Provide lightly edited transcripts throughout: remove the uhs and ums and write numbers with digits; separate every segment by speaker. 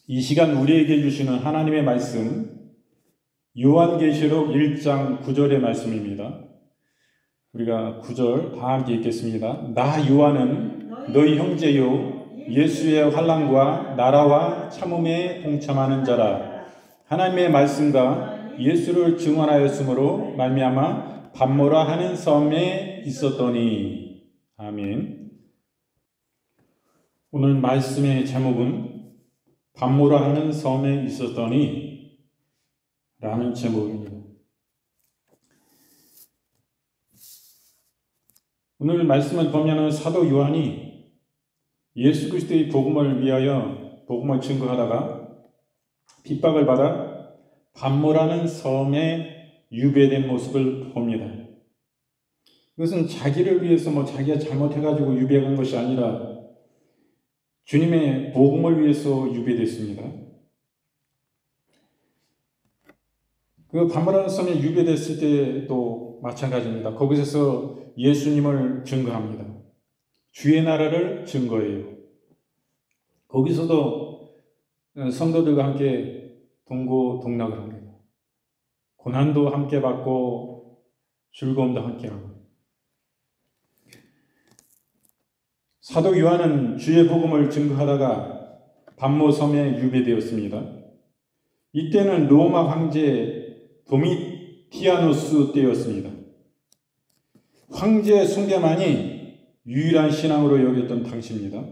Speaker 1: 이 시간 우리에게 주시는 하나님의 말씀, 요한계시록 1장 9절의 말씀입니다. 우리가 9절 다 함께 읽겠습니다. 나 요한은 너희 형제요 예수의 환난과 나라와 참음에 동참하는 자라. 하나님의 말씀과 예수를 증언하였으므로 말미암아 밤모라 하는 섬에 있었더니. 아멘. 오늘 말씀의 제목은 밤모라 하는 섬에 있었더니 라는 제목입니다. 오늘 말씀을 보면 사도 요한이 예수 그리스도의 복음을 위하여 복음을 증거하다가 핍박을 받아 밤모라는 섬에 유배된 모습을 봅니다. 이것은 자기를 위해서 자기가 잘못해가지고 유배한 것이 아니라 주님의 복음을 위해서 유배됐습니다. 그 밤모라는 섬에 유배됐을 때도 마찬가지입니다. 거기서 예수님을 증거합니다. 주의 나라를 증거해요. 거기서도 성도들과 함께 동고동락을 합니다. 고난도 함께 받고 즐거움도 함께 하고. 사도 요한은 주의 복음을 증거하다가 밤모 섬에 유배되었습니다. 이때는 로마 황제 도미티아누스 때였습니다. 황제 숭배만이 유일한 신앙으로 여겼던 당시입니다.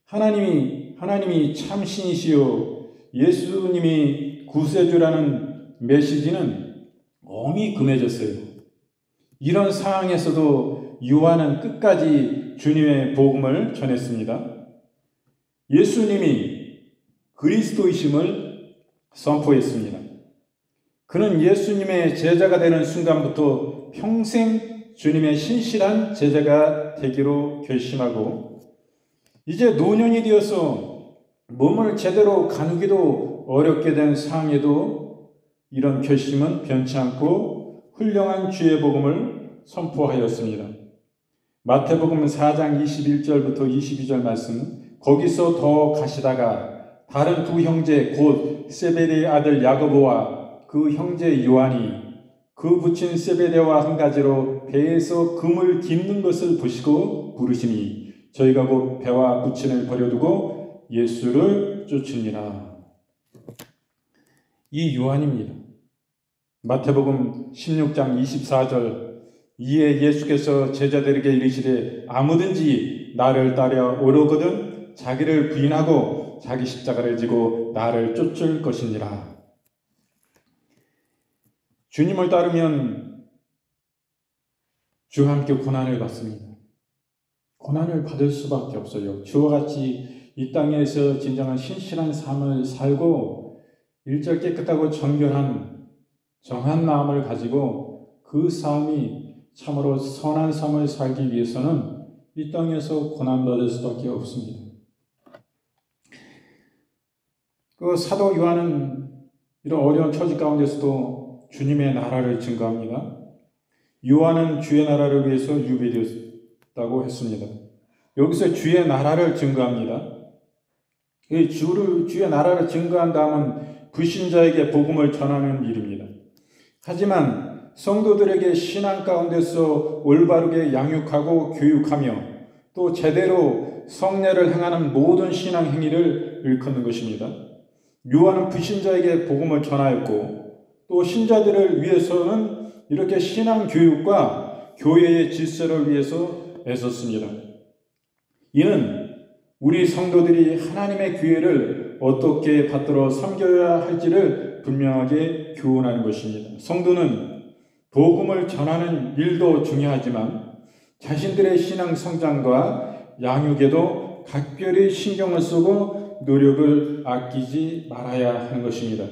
Speaker 1: 하나님이 참 신이시요 예수님이 구세주라는 메시지는 엄히 금해졌어요. 이런 상황에서도 요한은 끝까지 주님의 복음을 전했습니다. 예수님이 그리스도이심을 선포했습니다. 그는 예수님의 제자가 되는 순간부터 평생 주님의 신실한 제자가 되기로 결심하고, 이제 노년이 되어서 몸을 제대로 가누기도 어렵게 된 상황에도 이런 결심은 변치 않고 훌륭한 주의 복음을 선포하였습니다. 마태복음 4장 21절부터 22절 말씀, 거기서 더 가시다가 다른 두 형제 곧 세베대의 아들 야고보와 그 형제 요한이 그 부친 세베대와 한 가지로 배에서 금을 깁는 것을 보시고 부르시니 저희가 곧 배와 부친을 버려두고 예수를 쫓으니라. 이 요한입니다. 마태복음 16장 24절, 이에 예수께서 제자들에게 이르시되 아무든지 나를 따려 오려거든 자기를 부인하고 자기 십자가를 지고 나를 쫓을 것이니라. 주님을 따르면 주와 함께 고난을 받습니다. 고난을 받을 수밖에 없어요. 주와 같이 이 땅에서 진정한 신실한 삶을 살고 일절 깨끗하고 정결한 정한 마음을 가지고 그 삶이 참으로 선한 삶을 살기 위해서는 이 땅에서 고난받을 수밖에 없습니다. 그 사도 요한은 이런 어려운 처지 가운데서도 주님의 나라를 증거합니다. 요한은 주의 나라를 위해서 유배되었다고 했습니다. 여기서 주의 나라를 증거합니다. 주의 나라를 증거한 다음은 불신자에게 복음을 전하는 일입니다. 하지만 성도들에게 신앙 가운데서 올바르게 양육하고 교육하며 또 제대로 성례를 행하는 모든 신앙 행위를 일컫는 것입니다. 요한은 불신자에게 복음을 전하였고 또 신자들을 위해서는 이렇게 신앙 교육과 교회의 질서를 위해서 애썼습니다. 이는 우리 성도들이 하나님의 교회를 어떻게 받들어 섬겨야 할지를 분명하게 교훈하는 것입니다. 성도는 복음을 전하는 일도 중요하지만 자신들의 신앙 성장과 양육에도 각별히 신경을 쓰고 노력을 아끼지 말아야 하는 것입니다.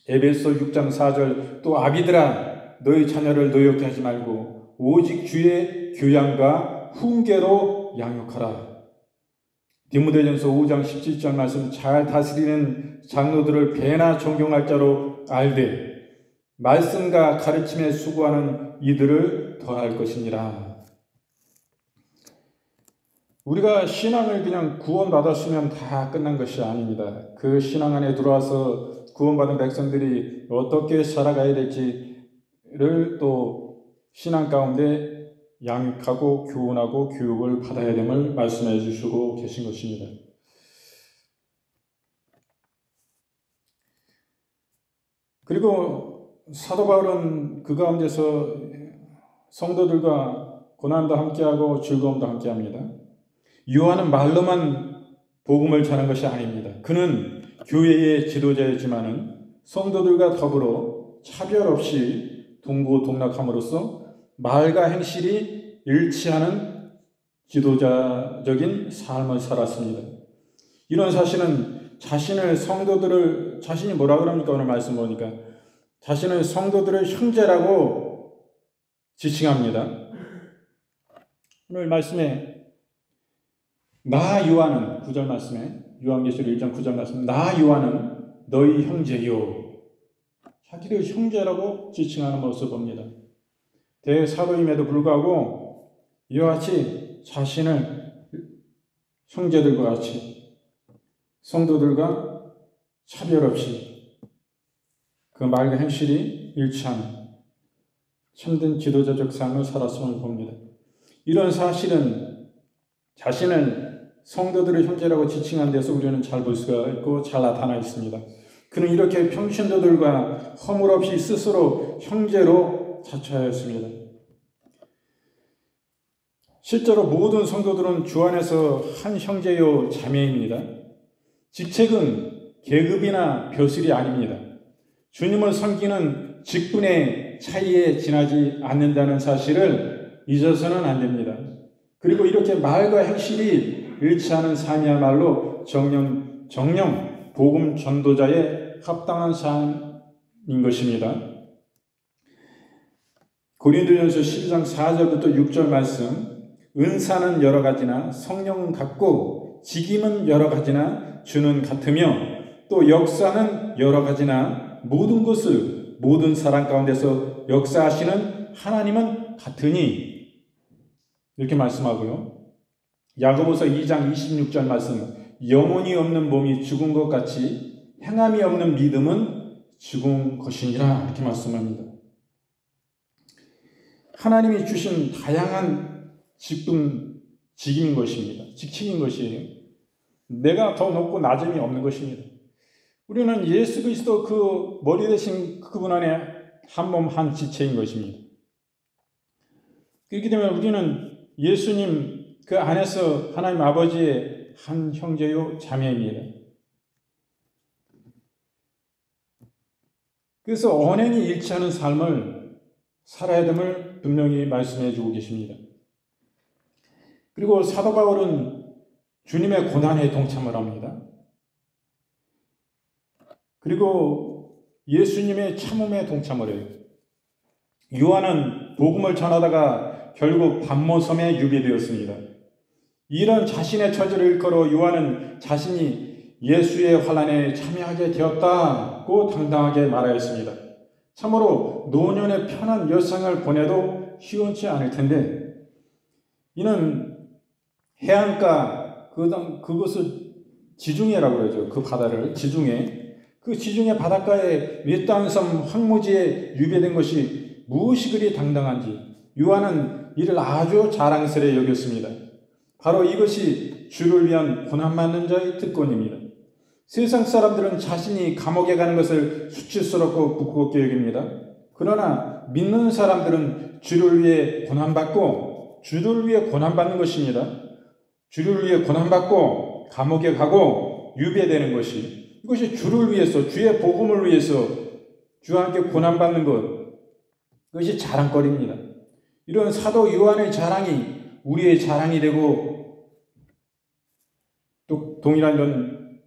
Speaker 1: 에베소 6장 4절, 또 아비들아 너희 자녀를 노엽게 하지 말고 오직 주의 교양과 훈계로 양육하라. 디모데전서 5장 17절 말씀, 잘 다스리는 장로들을 배나 존경할 자로 알되 말씀과 가르침에 수고하는 이들을 더할 것이니라. 우리가 신앙을 그냥 구원받았으면 다 끝난 것이 아닙니다. 그 신앙 안에 들어와서 구원받은 백성들이 어떻게 살아가야 될지를 또 신앙 가운데 양육하고 교훈하고 교육을 받아야 됨을 말씀해 주시고 계신 것입니다. 그리고 사도 바울은 그 가운데서 성도들과 고난도 함께하고 즐거움도 함께합니다. 요한은 말로만 복음을 전한 것이 아닙니다. 그는 교회의 지도자이지만은 성도들과 더불어 차별 없이 동고동락함으로써 말과 행실이 일치하는 지도자적인 삶을 살았습니다. 이런 사실은 자신이 뭐라 그럽니까? 오늘 말씀 보니까 자신은 성도들을 형제라고 지칭합니다. 오늘 말씀에 나 요한은 9절 말씀에 요한계시록 1장 9절 말씀 나 요한은 너희 형제요. 자기를 형제라고 지칭하는 모습을 봅니다. 대사도임에도 불구하고 이와 같이 자신을 형제들과 같이 성도들과 차별 없이 그 말과 행실이 일치하는 참된 지도자적 삶을 살았음을 봅니다. 이런 사실은 자신을 성도들의 형제라고 지칭한 데서 우리는 잘 볼 수가 있고 잘 나타나 있습니다. 그는 이렇게 평신도들과 허물 없이 스스로 형제로 자처하였습니다. 실제로 모든 성도들은 주 안에서 한 형제요 자매입니다. 직책은 계급이나 벼슬이 아닙니다. 주님을 섬기는 직분의 차이에 지나지 않는다는 사실을 잊어서는 안 됩니다. 그리고 이렇게 말과 행실이 일치하는 삶이야말로 정령 복음 전도자의 합당한 삶인 것입니다. 고린도전서 12장 4절부터 6절 말씀 은사는 여러 가지나 성령은 같고 직임은 여러 가지나 주는 같으며 또 역사는 여러 가지나 모든 것을 모든 사람 가운데서 역사하시는 하나님은 같으니 이렇게 말씀하고요. 야고보서 2장 26절 말씀 영혼이 없는 몸이 죽은 것 같이 행함이 없는 믿음은 죽은 것이니라 이렇게 말씀합니다. 하나님이 주신 다양한 직임인 것입니다. 직책인 것이에요. 내가 더 높고 낮음이 없는 것입니다. 우리는 예수 그리스도 그 머리 대신 그분 안에 한 몸 한 지체인 것입니다. 그렇기 때문에 우리는 예수님 그 안에서 하나님 아버지의 한 형제요 자매입니다. 그래서 언행이 일치하는 삶을 살아야 됨을 분명히 말씀해 주고 계십니다. 그리고 사도 바울은 주님의 고난에 동참을 합니다. 그리고 예수님의 참음에 동참을 해요. 요한은 복음을 전하다가 결국 밤모섬에 유배되었습니다. 이런 자신의 처지를 일컬어 요한은 자신이 예수의 환난에 참여하게 되었다고 당당하게 말하였습니다. 참으로 노년의 편한 여생을 보내도 시원치 않을 텐데 이는 해안가 그것을 지중해라고 그러죠. 그 바다를 지중해 그 지중해 바닷가에 외딴섬 황무지에 유배된 것이 무엇이 그리 당당한지 요한은 이를 아주 자랑스레 여겼습니다. 바로 이것이 주를 위한 고난받는 자의 특권입니다. 세상 사람들은 자신이 감옥에 가는 것을 수치스럽고 부끄럽게 여깁니다. 그러나 믿는 사람들은 주를 위해 고난받고 주를 위해 고난받는 것입니다. 주를 위해 고난받고 감옥에 가고 유배되는 것이 이것이 주를 위해서 주의 복음을 위해서 주와 함께 고난받는 것 그것이 자랑거리입니다. 이런 사도 요한의 자랑이 우리의 자랑이 되고 또 동일한 이런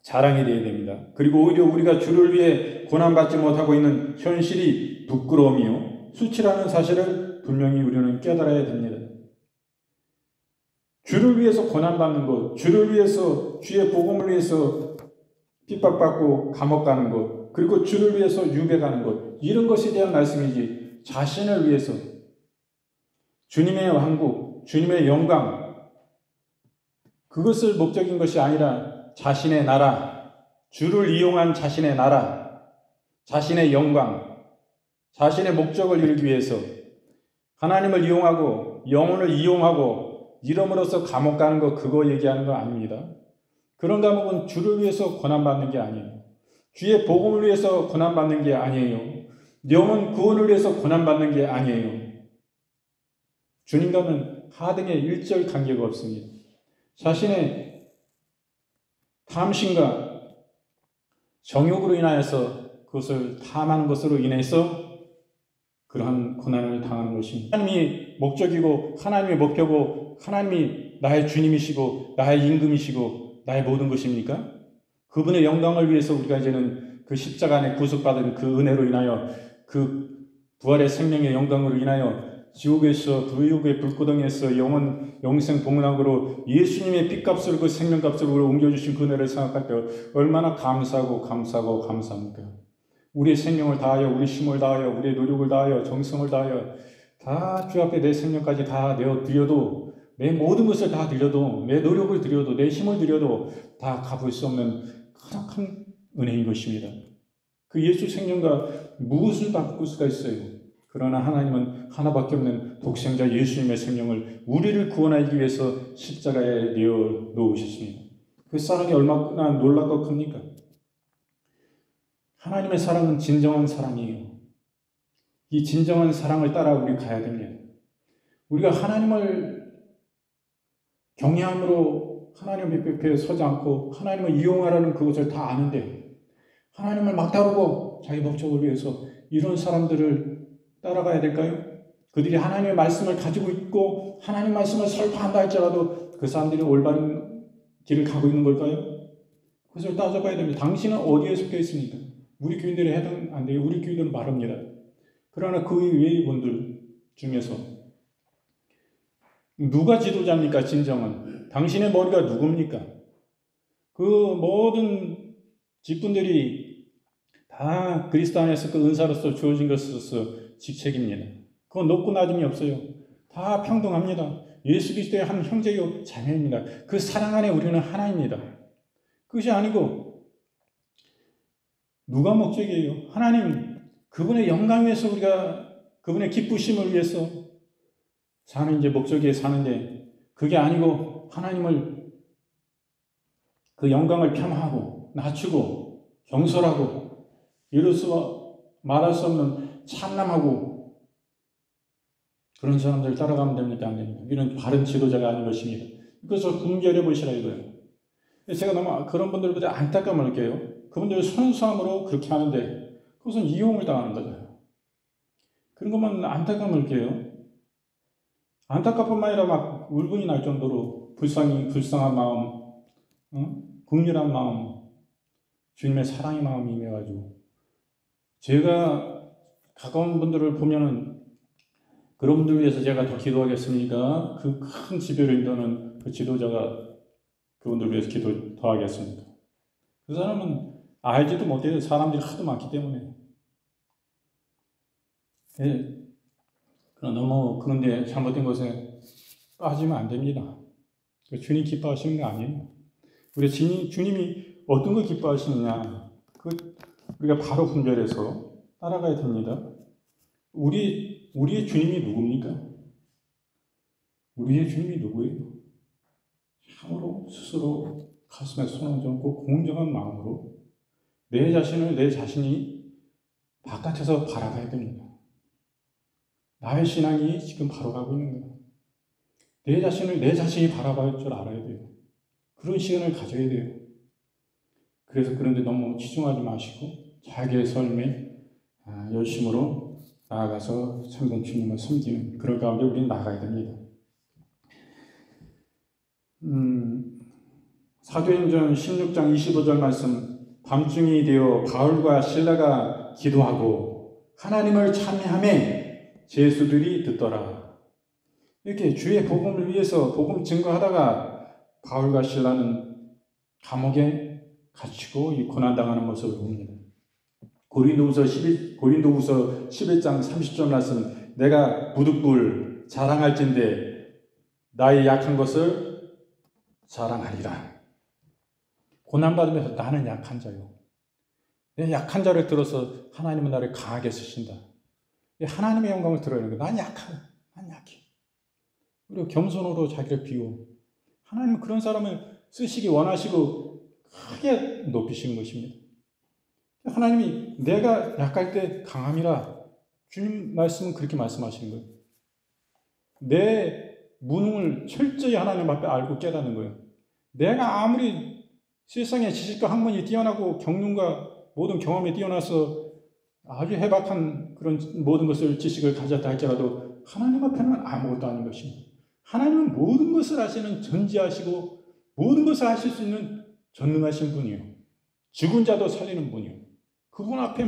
Speaker 1: 자랑이 되어야 됩니다. 그리고 오히려 우리가 주를 위해 고난받지 못하고 있는 현실이 부끄러움이요 수치라는 사실을 분명히 우리는 깨달아야 됩니다. 주를 위해서 고난받는 것, 주를 위해서 주의 복음을 위해서 핍박받고 감옥 가는 것, 그리고 주를 위해서 유배 가는 것 이런 것에 대한 말씀이지 자신을 위해서 주님의 왕국, 주님의 영광 그것을 목적인 것이 아니라 자신의 나라, 주를 이용한 자신의 나라, 자신의 영광, 자신의 목적을 이루기 위해서 하나님을 이용하고 영혼을 이용하고 이름으로써 감옥 가는 거, 그거 얘기하는 거 아닙니다. 그런 감옥은 주를 위해서 고난받는 게 아니에요. 주의 복음을 위해서 고난받는 게 아니에요. 영혼 구원을 위해서 고난받는 게 아니에요. 주님과는 하등의 일절 관계가 없습니다. 자신의 탐심과 정욕으로 인하여서 그것을 탐하는 것으로 인해서 그러한 고난을 당하는 것입니다. 하나님이 목적이고 하나님의 목표고 하나님이 나의 주님이시고 나의 임금이시고 나의 모든 것입니까? 그분의 영광을 위해서 우리가 이제는 그 십자가 안에 구속받은 그 은혜로 인하여 그 부활의 생명의 영광으로 인하여 지옥에서 불육의 불구덩이에서 영생 복락으로 예수님의 피값으로 그 생명값으로 옮겨주신 그 은혜를 생각할 때 얼마나 감사합니까? 우리의 생명을 다하여 우리 힘을 다하여 우리의 노력을 다하여 정성을 다하여 다 주 앞에 내 생명까지 다 내어드려도 내 모든 것을 다 드려도 내 노력을 드려도 내 힘을 드려도 다 갚을 수 없는 크나큰 은혜인 것입니다. 그 예수 생명과 무엇을 바꿀 수가 있어요? 그러나 하나님은 하나밖에 없는 독생자 예수님의 생명을 우리를 구원하기 위해서 십자가에 내어 놓으셨습니다. 그 사랑이 얼마나 놀랍고 큽니까? 하나님의 사랑은 진정한 사랑이에요. 이 진정한 사랑을 따라 우리 가야 됩니다. 우리가 하나님을 경외함으로 하나님 옆에 서지 않고 하나님을 이용하라는 그것을 다 아는데 하나님을 막 다루고 자기 목적을 위해서 이런 사람들을 따라가야 될까요? 그들이 하나님의 말씀을 가지고 있고 하나님 말씀을 설파한다 할지라도 그 사람들이 올바른 길을 가고 있는 걸까요? 그것을 따져봐야 됩니다. 당신은 어디에 속해 있습니까? 우리 교인들이 해당 안 돼요. 우리 교인들은 말합니다. 그러나 그 외의 분들 중에서 누가 지도자입니까? 진정은 당신의 머리가 누굽니까? 그 모든 직분들이 다 그리스도 안에서 그 은사로서 주어진 것으로서 직책입니다. 그건 높고 낮음이 없어요. 다 평등합니다. 예수 그리스도의 한 형제요 자매입니다. 그 사랑 안에 우리는 하나입니다. 그것이 아니고 누가 목적이에요? 하나님, 그분의 영광 위해서 우리가 그분의 기쁘심을 위해서 사는 이제 목적에 사는데 그게 아니고 하나님을 그 영광을 폄하하고 낮추고 경솔하고 이럴 수 말할 수 없는 참남하고 그런 사람들 따라가면 됩니까? 안 됩니까? 이런 바른 지도자가 아닌 것입니다. 그것을 분별해 보시라 이거예요. 제가 너무 그런 분들보다 안타까움을 느껴요. 그분들 순수함으로 그렇게 하는데 그것은 이용을 당하는 거잖아요. 그런 것만 안타까움을 느껴요. 안타깝뿐만 아니라 막 울분이 날 정도로 불쌍한 마음, 긍휼한 마음, 주님의 사랑의 마음이 임해가지고 제가 가까운 분들을 보면은 그런 분들 위해서 제가 더 기도하겠습니까? 그 큰 지배를 이루는 그 지도자가 그분들 위해서 기도 더 하겠습니까? 그 사람은 알지도 못해요. 사람들이 하도 많기 때문에. 예. 그러나 너무 그런데 잘못된 것에 빠지면 안 됩니다. 주님 기뻐하시는 게 아니에요. 우리 주님이 어떤 걸 기뻐하시느냐, 우리가 바로 분별해서 따라가야 됩니다. 우리의 주님이 누굽니까? 우리의 주님이 누구예요? 참으로 스스로 가슴에 손을 얹고 공정한 마음으로 내 자신이 바깥에서 바라봐야 됩니다. 나의 신앙이 지금 바로 가고 있는 거야. 내 자신이 바라볼 줄 알아야 돼요. 그런 시간을 가져야 돼요. 그래서 그런데 너무 치중하지 마시고 자기의 삶에 열심으로 나아가서 참된 주님을 섬기는 그런 가운데 우리는 나가야 됩니다. 사도행전 16장 25절 말씀, 밤중이 되어 바울과 실라가 기도하고 하나님을 찬미하며 제수들이 듣더라. 이렇게 주의 복음을 위해서 복음 증거하다가 바울과 실라는 감옥에 갇히고 이 고난당하는 모습을 봅니다. 고린도후서 11장 30절 말씀, 내가 부득불 자랑할진대 나의 약한 것을 자랑하리라. 고난받으면서 나는 약한 자요. 내 약한 자를 들어서 하나님은 나를 강하게 쓰신다. 하나님의 영광을 드러내는 거예요. 난 약하다. 난 약해. 그리고 겸손으로 자기를 비워. 하나님은 그런 사람을 쓰시기 원하시고 크게 높이시는 것입니다. 하나님이 내가 약할 때 강함이라 주님 말씀은 그렇게 말씀하시는 거예요. 내 무능을 철저히 하나님 앞에 알고 깨닫는 거예요. 내가 아무리 세상의 지식과 학문이 뛰어나고 경륜과 모든 경험이 뛰어나서 아주 해박한 그런 모든 것을 지식을 가졌다 할지라도 하나님 앞에는 아무것도 아닌 것입니다. 하나님은 모든 것을 아시는 전지하시고 모든 것을 하실 수 있는 전능하신 분이요. 죽은 자도 살리는 분이요. 그분 앞에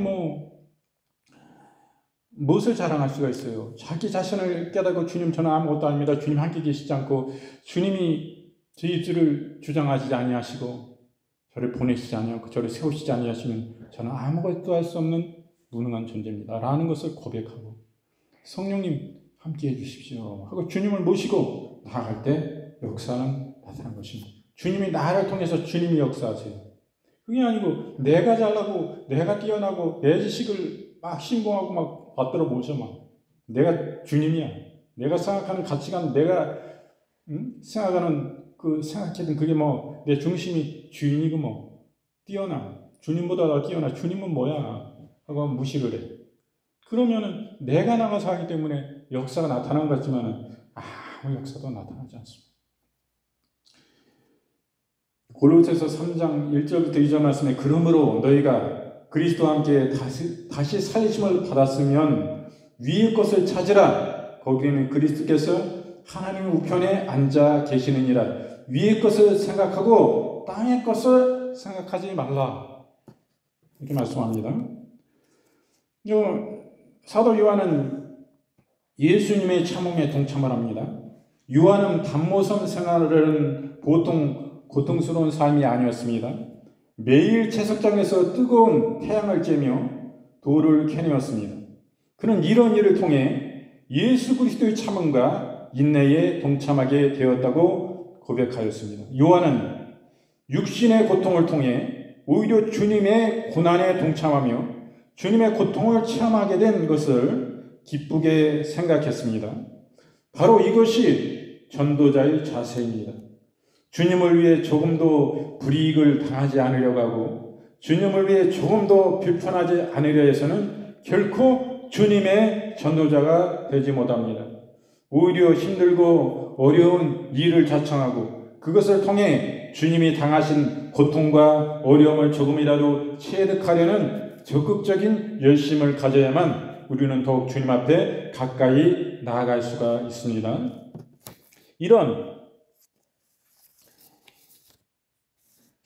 Speaker 1: 무엇을 자랑할 수가 있어요? 자기 자신을 깨닫고 주님 저는 아무것도 아닙니다. 주님 함께 계시지 않고 주님이 제 입술을 주장하지 아니하시고 저를 보내시지 아니하고 저를 세우시지 아니하시면 저는 아무것도 할 수 없는 무능한 존재입니다. 라는 것을 고백하고 성령님 함께 해주십시오 하고 주님을 모시고 나아갈 때 역사는 나타난 것입니다. 주님이 나를 통해서 주님이 역사하세요. 그게 아니고 내가 잘나고 내가 뛰어나고 내 지식을 막 신봉하고 막 받들어 모셔 막 내가 주님이야. 내가 생각하는 가치관 내가 생각하는 그 생각했던 그게 내 중심이 주인이고 뛰어나 주님보다 더 뛰어나 주님은 뭐야 하고 무시를 해. 그러면은 내가 나가서 하기 때문에 역사가 나타난 것 같지만은 아무 역사도 나타나지 않습니다. 골로새서 3장 1절부터 2절 말씀에 그러므로 너희가 그리스도와 함께 다시 살리심을 받았으면 위의 것을 찾으라. 거기에는 그리스도께서 하나님 우편에 앉아 계시느니라. 위의 것을 생각하고 땅의 것을 생각하지 말라. 이렇게 말씀합니다. 사도 요한은 예수님의 참음에 동참을 합니다. 요한은 담모섬 생활은 보통 고통스러운 삶이 아니었습니다. 매일 채석장에서 뜨거운 태양을 쬐며 돌을 캐내었습니다. 그는 이런 일을 통해 예수 그리스도의 참음과 인내에 동참하게 되었다고 고백하였습니다. 요한은 육신의 고통을 통해 오히려 주님의 고난에 동참하며 주님의 고통을 체험하게 된 것을 기쁘게 생각했습니다. 바로 이것이 전도자의 자세입니다. 주님을 위해 조금도 불이익을 당하지 않으려고 하고 주님을 위해 조금도 불편하지 않으려 해서는 결코 주님의 전도자가 되지 못합니다. 오히려 힘들고 어려운 일을 자청하고 그것을 통해 주님이 당하신 고통과 어려움을 조금이라도 체득하려는 적극적인 열심을 가져야만 우리는 더욱 주님 앞에 가까이 나아갈 수가 있습니다. 이런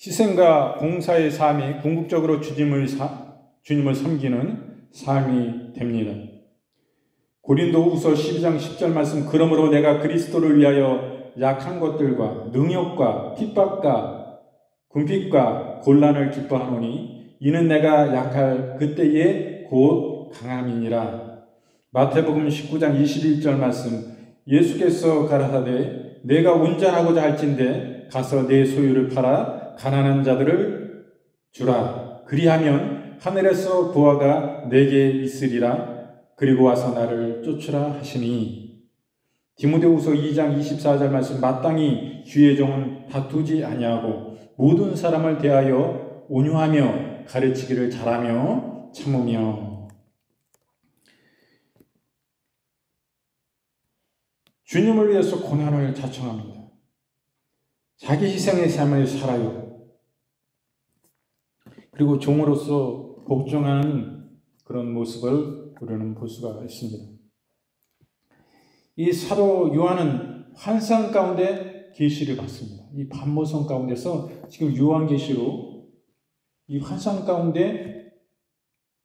Speaker 1: 희생과 봉사의 삶이 궁극적으로 주님을 섬기는 삶이 됩니다. 고린도후서 12장 10절 말씀 그러므로 내가 그리스도를 위하여 약한 것들과 능욕과 핍박과 궁핍과 곤란을 기뻐하노니 이는 내가 약할 그때에 곧 강함이니라. 마태복음 19장 21절 말씀 예수께서 가라사대 내가 운전하고자 할진대 가서 내 소유를 팔아 가난한 자들을 주라. 그리하면 하늘에서 보화가 내게 있으리라. 그리고 와서 나를 쫓으라 하시니. 디모데후서 2장 24절 말씀 마땅히 주의 종은 다투지 아니하고 모든 사람을 대하여 온유하며 가르치기를 잘하며 참으며. 주님을 위해서 고난을 자청합니다. 자기 희생의 삶을 살아요. 그리고 종으로서 복종하는 그런 모습을 우리는 볼 수가 있습니다. 이 사도 요한은 환상 가운데 계시를 받습니다. 이 반모섬 가운데서 지금 요한계시로 이 환상 가운데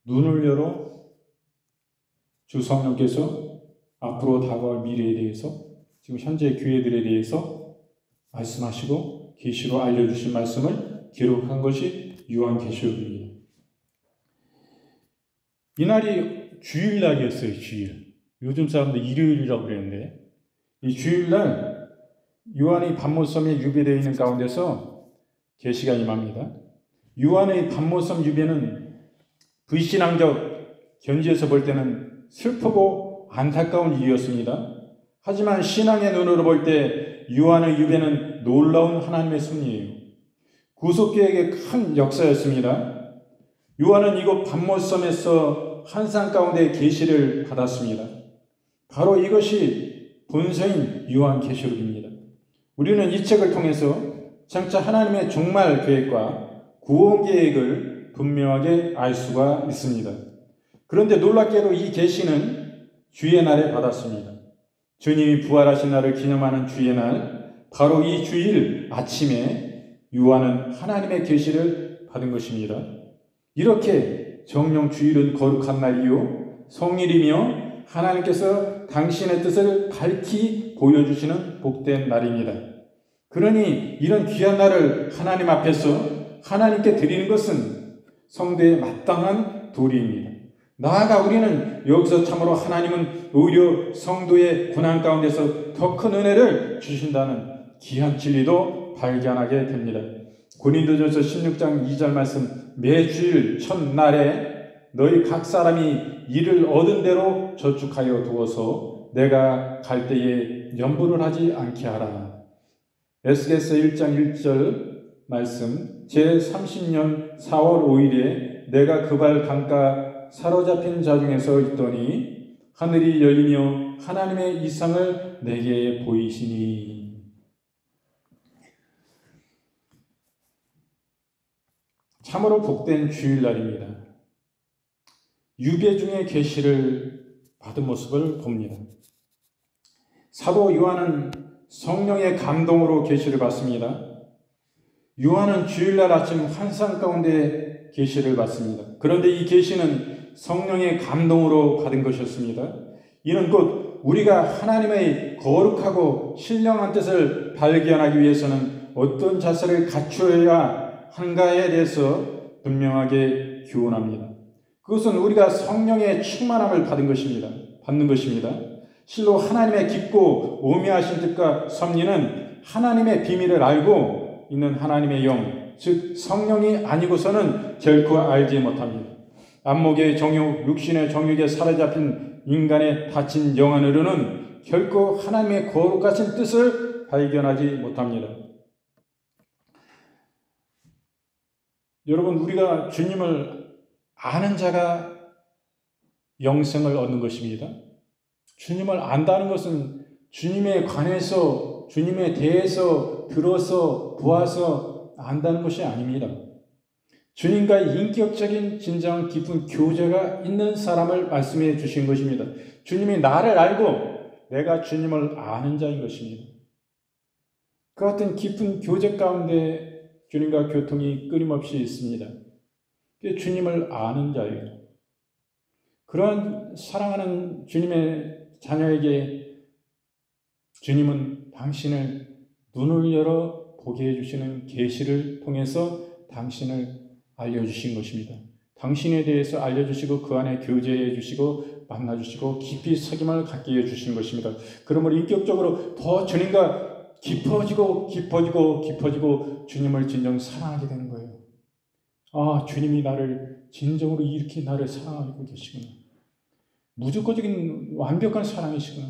Speaker 1: 눈을 열어 주 성령께서 앞으로 다가올 미래에 대해서 지금 현재 교회들에 대해서 말씀하시고 계시로 알려주신 말씀을 기록한 것이 요한계시록입니다. 이날이 주일날이었어요. 주일. 요즘 사람들 일요일이라고 그랬는데 이 주일날 유한의 밤모섬에 유배되어 있는 가운데서 계시가 임합니다. 유한의 밤모섬 유배는 불신앙적 견지에서 볼 때는 슬프고 안타까운 일이었습니다. 하지만 신앙의 눈으로 볼 때 유한의 유배는 놀라운 하나님의 섭리예요. 구속계획의 큰 역사였습니다. 요한은 이곳 밤모섬에서 환상 가운데 계시를 받았습니다. 바로 이것이 본서인 요한계시록입니다. 우리는 이 책을 통해서 장차 하나님의 종말 계획과 구원 계획을 분명하게 알 수가 있습니다. 그런데 놀랍게도 이 계시는 주의 날에 받았습니다. 주님이 부활하신 날을 기념하는 주의 날, 바로 이 주일 아침에 요한은 하나님의 계시를 받은 것입니다. 이렇게 정령 주일은 거룩한 날이요 성일이며 하나님께서 당신의 뜻을 밝히 보여주시는 복된 날입니다. 그러니 이런 귀한 날을 하나님 앞에서 하나님께 드리는 것은 성도의 마땅한 도리입니다. 나아가 우리는 여기서 참으로 하나님은 오히려 성도의 고난 가운데서 더 큰 은혜를 주신다는 귀한 진리도 발견하게 됩니다. 고린도전서 16장 2절 말씀, 매주일 첫날에 너희 각 사람이 이를 얻은 대로 저축하여 두어서 내가 갈 때에 염불을 하지 않게 하라. 에스겔서 1장 1절 말씀, 제30년 4월 5일에 내가 그발 강가 사로잡힌 자 중에서 있더니 하늘이 열리며 하나님의 이상을 내게 보이시니. 참으로 복된 주일날입니다. 유배 중에 계시를 받은 모습을 봅니다. 사도 요한은 성령의 감동으로 계시를 받습니다. 요한은 주일날 아침 환상 가운데 계시를 받습니다. 그런데 이 계시는 성령의 감동으로 받은 것이었습니다. 이는 곧 우리가 하나님의 거룩하고 신령한 뜻을 발견하기 위해서는 어떤 자세를 갖추어야 하는가에 대해서 분명하게 교훈합니다. 그것은 우리가 성령의 충만함을 받는 것입니다. 실로 하나님의 깊고 오묘하신 뜻과 섭리는 하나님의 비밀을 알고 있는 하나님의 영, 즉 성령이 아니고서는 결코 알지 못합니다. 안목의 정욕, 육신의 정욕에 사로잡힌 인간의 다친 영 안으로는 결코 하나님의 거룩하신 뜻을 발견하지 못합니다. 여러분, 우리가 주님을 아는 자가 영생을 얻는 것입니다. 주님을 안다는 것은 주님에 관해서, 주님에 대해서 들어서, 보아서 안다는 것이 아닙니다. 주님과의 인격적인 진정 깊은 교제가 있는 사람을 말씀해 주신 것입니다. 주님이 나를 알고 내가 주님을 아는 자인 것입니다. 그 같은 깊은 교제 가운데 주님과 교통이 끊임없이 있습니다. 주님을 아는 자예요. 그러한 사랑하는 주님의 자녀에게 주님은 당신을 눈을 열어 보게 해주시는 계시를 통해서 당신을 알려주신 것입니다. 당신에 대해서 알려주시고 그 안에 교제해 주시고 만나주시고 깊이 사귐을 갖게 해주신 것입니다. 그러므로 인격적으로 더 주님과 깊어지고 주님을 진정 사랑하게 되는 거예요. 아, 주님이 나를 진정으로 이렇게 나를 사랑하고 계시구나. 무조건적인 완벽한 사랑이시구나.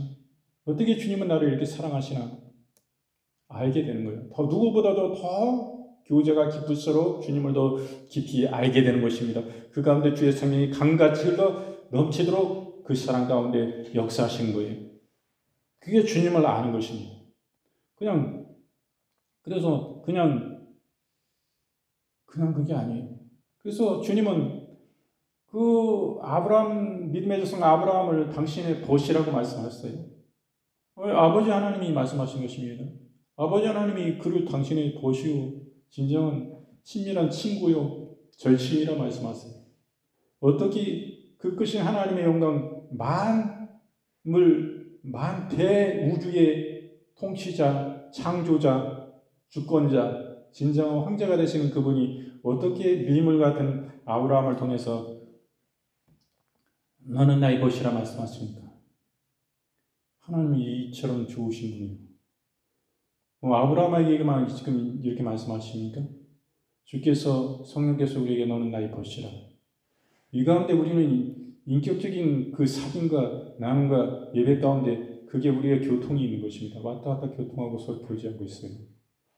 Speaker 1: 어떻게 주님은 나를 이렇게 사랑하시나 알게 되는 거예요. 더 누구보다도 더 교제가 깊을수록 주님을 더 깊이 알게 되는 것입니다. 그 가운데 주의 성령이 강같이 흘러 넘치도록 그 사랑 가운데 역사하신 거예요. 그게 주님을 아는 것입니다. 그래서 그게 아니에요. 그래서 주님은 그 믿음의 조상 아브라함을 당신의 벗이라고 말씀하셨어요. 아버지 하나님이 말씀하신 것입니다. 아버지 하나님이 그를 당신의 벗이요 진정한 친밀한 친구요 절친이라 말씀하세요. 어떻게 그 크신 하나님의 영광 만대우주의 통치자, 창조자, 주권자, 진정한 황제가 되시는 그분이 어떻게 밀물 같은 아브라함을 통해서 너는 나의 벗이라 말씀하십니까? 하나님이 이처럼 좋으신 분이에요. 아브라함에게만 지금 이렇게 말씀하십니까? 주께서 성령께서 우리에게 너는 나의 벗이라. 이 가운데 우리는 인격적인 그 사귐과 나눔과 예배 가운데 그게 우리의 교통이 있는 것입니다. 왔다 갔다 교통하고 서로 교제하고 있어요.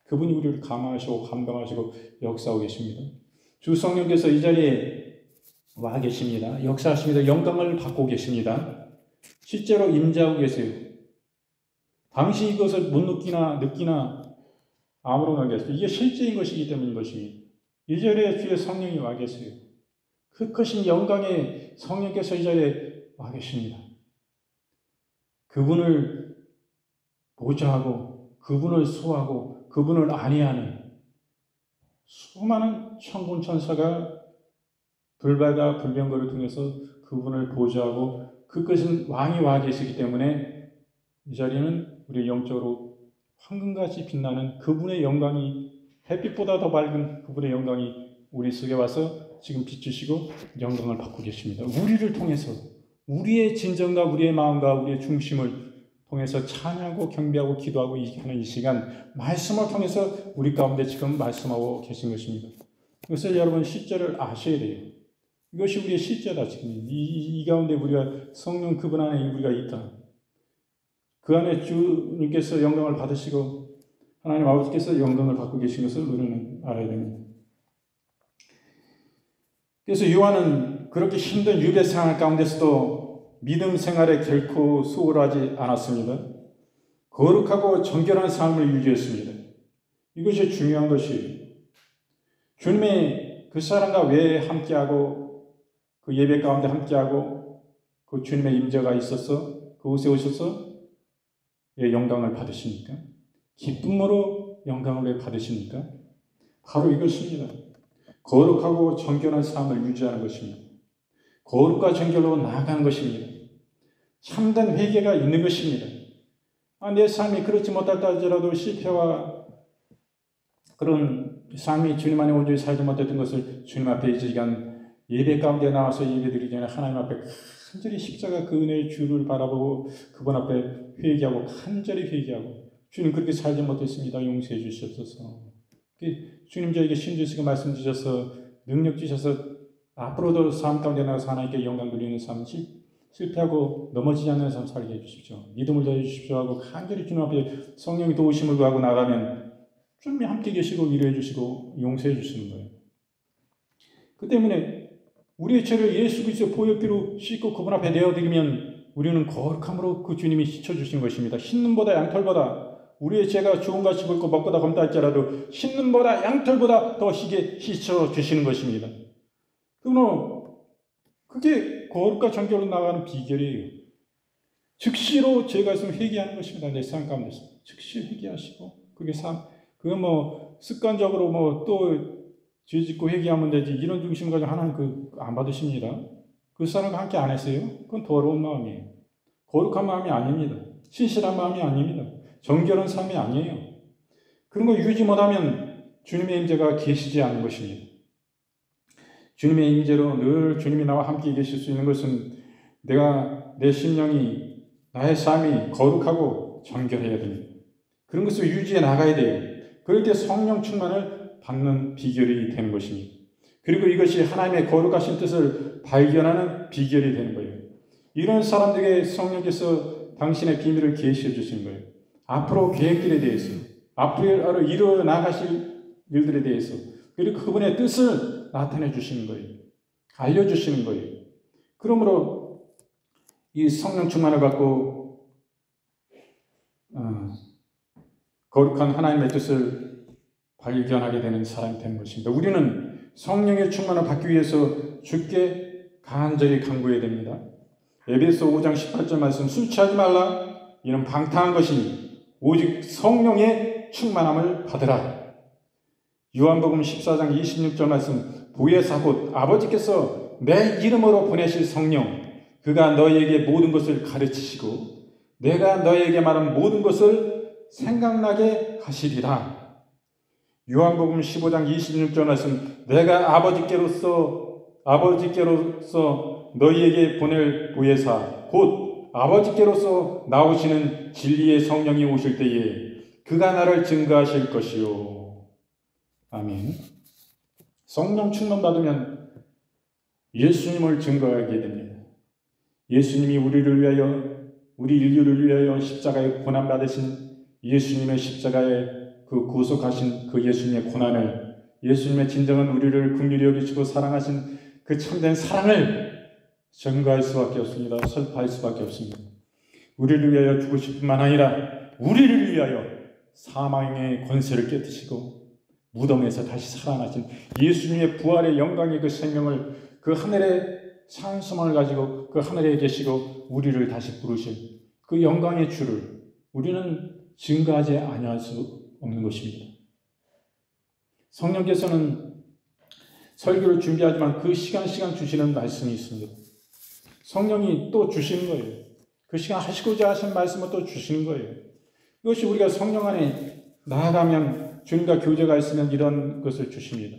Speaker 1: 그분이 우리를 감화하시고 감동하시고 역사하고 계십니다. 주 성령께서 이 자리에 와 계십니다. 역사하십니다. 영광을 받고 계십니다. 실제로 임재하고 계세요. 당시 이것을 못 느끼나 아무런 관계없어요. 이게 실제인 것이기 때문인 것입니다. 이 자리에 주의 성령이 와 계세요. 그 크신 영광의 성령께서 이 자리에 와 계십니다. 그분을 보좌하고 그분을 수호하고 그분을 안위하는 수많은 천군 천사가 불바다 불병거를 통해서 그분을 보좌하고 그 크신 왕이 와 계시기 때문에 이 자리는 우리 영적으로 황금같이 빛나는 그분의 영광이 햇빛보다 더 밝은 그분의 영광이 우리 속에 와서 지금 비추시고 영광을 받고 계십니다. 우리를 통해서 우리의 진정과 우리의 마음과 우리의 중심을 통해서 찬양하고 경배하고 기도하고 하는 이 시간 말씀을 통해서 우리 가운데 지금 말씀하고 계신 것입니다. 그래서 여러분 실제를 아셔야 돼요. 이것이 우리의 실제다. 지금 이 가운데 우리가 성령 그분 안에 우리가 있다. 그 안에 주님께서 영광을 받으시고 하나님 아버지께서 영광을 받고 계신 것을 우리는 알아야 됩니다. 그래서 요한은 그렇게 힘든 유배 생활 가운데서도 믿음 생활에 결코 소홀하지 않았습니다. 거룩하고 정결한 삶을 유지했습니다. 이것이 중요한 것이에요. 주님의 그 사람과 왜 함께하고 그 예배 가운데 함께하고 그 주님의 임재가 있어서 그곳에 오셔서 왜 영광을 받으십니까? 기쁨으로 영광을 왜 받으십니까? 바로 이것입니다. 거룩하고 정결한 삶을 유지하는 것입니다. 거룩과 정결로 나아가는 것입니다. 참된 회개가 있는 것입니다. 내 삶이 그렇지 못할다 할지라도 실패와 그런 삶이 주님 안에 온전히 살지 못했던 것을 주님 앞에 이 시간 예배 가운데 나와서 예배드리기 전에 하나님 앞에 간절히 십자가 그 은혜의 주를 바라보고 그분 앞에 회개하고 간절히 회개하고 주님 그렇게 살지 못했습니다. 용서해 주시옵소서. 주님 저에게 힘 주시고 말씀 주셔서 능력 주셔서 앞으로도 삶 가운데 나가서 하나님께 영광 돌리는 삶 실패하고 넘어지지 않는 삶 살게 해주십시오. 믿음을 더해 주십시오 하고 간절히 주님 앞에 성령이 도우심을 구하고 나가면 주님이 함께 계시고 위로해 주시고 용서해 주시는 거예요. 그 때문에 우리의 죄를 예수 그리스도의 보혈피로 씻고 그분 앞에 내어드리면 우리는 거룩함으로 그 주님이 씻어주시는 것입니다. 흰눈보다 양털보다 우리의 죄가 주홍같이 붉고 먹보다 검다 할지라도 흰눈보다 양털보다 더 희게 씻어주시는 것입니다. 그게 거룩과 정결로 나가는 비결이에요. 즉시로 죄가 있으면 회개하는 것입니다. 내 삶 가운데서 즉시 회개하시고 그게 습관적으로 또 죄 짓고 회개하면 되지 이런 중심 가지고 하나님 안 받으십니다. 그 사람과 함께 안 했어요? 그건 더러운 마음이에요. 거룩한 마음이 아닙니다. 신실한 마음이 아닙니다. 정결한 삶이 아니에요. 그런 거 유지 못하면 주님의 임재가 계시지 않는 것입니다. 주님의 임재로 늘 주님이 나와 함께 계실 수 있는 것은 내 심령이 나의 삶이 거룩하고 정결해야 됩니다. 그런 것을 유지해 나가야 돼요. 그럴 때 성령 충만을 받는 비결이 되는 것입니다. 그리고 이것이 하나님의 거룩하신 뜻을 발견하는 비결이 되는 거예요. 이런 사람들에게 성령께서 당신의 비밀을 계시해 주시는 거예요. 앞으로 계획들에 대해서, 앞으로 이루어 나가실 일들에 대해서, 그리고 그분의 뜻을 나타내 주시는 거예요. 알려주시는 거예요. 그러므로 이 성령 충만을 받고 거룩한 하나님의 뜻을 발견하게 되는 사람이 되는 것입니다. 우리는 성령의 충만을 받기 위해서 주께 간절히 간구해야 됩니다. 에베소 5장 18절 말씀 술 취하지 말라 이는 방탕한 것이니 오직 성령의 충만함을 받으라. 요한복음 14장 26절 말씀 보혜사 곧 아버지께서 내 이름으로 보내실 성령 그가 너희에게 모든 것을 가르치시고 내가 너희에게 말한 모든 것을 생각나게 하시리라. 요한복음 15장 26절 말씀 내가 아버지께로서 너희에게 보낼 보혜사 곧 아버지께로서 나오시는 진리의 성령이 오실 때에 그가 나를 증거하실 것이요. 아멘. 성령 충만 받으면 예수님을 증거하게 됩니다. 예수님이 우리를 위하여, 우리 인류를 위하여 십자가에 고난받으신 예수님의 십자가에 그 구속하신 그 예수님의 고난을, 예수님의 진정한 우리를 긍휼히 여기시고 사랑하신 그 참된 사랑을 증거할 수밖에 없습니다. 설파할 수밖에 없습니다. 우리를 위하여 죽으실 뿐만 아니라 우리를 위하여 사망의 권세를 깨뜨리시고 무덤에서 다시 살아나신 예수님의 부활의 영광의 그 생명을, 그 하늘의 찬송을 가지고 그 하늘에 계시고 우리를 다시 부르신 그 영광의 주를 우리는 증거하지 아니할 수 없는 것입니다. 성령께서는 설교를 준비하지만 그 시간 주시는 말씀이 있습니다. 성령이 또 주시는 거예요. 그 시간 하시고자 하신 말씀을 또 주시는 거예요. 이것이 우리가 성령 안에 나아가면, 주님과 교제가 있으면 이런 것을 주십니다.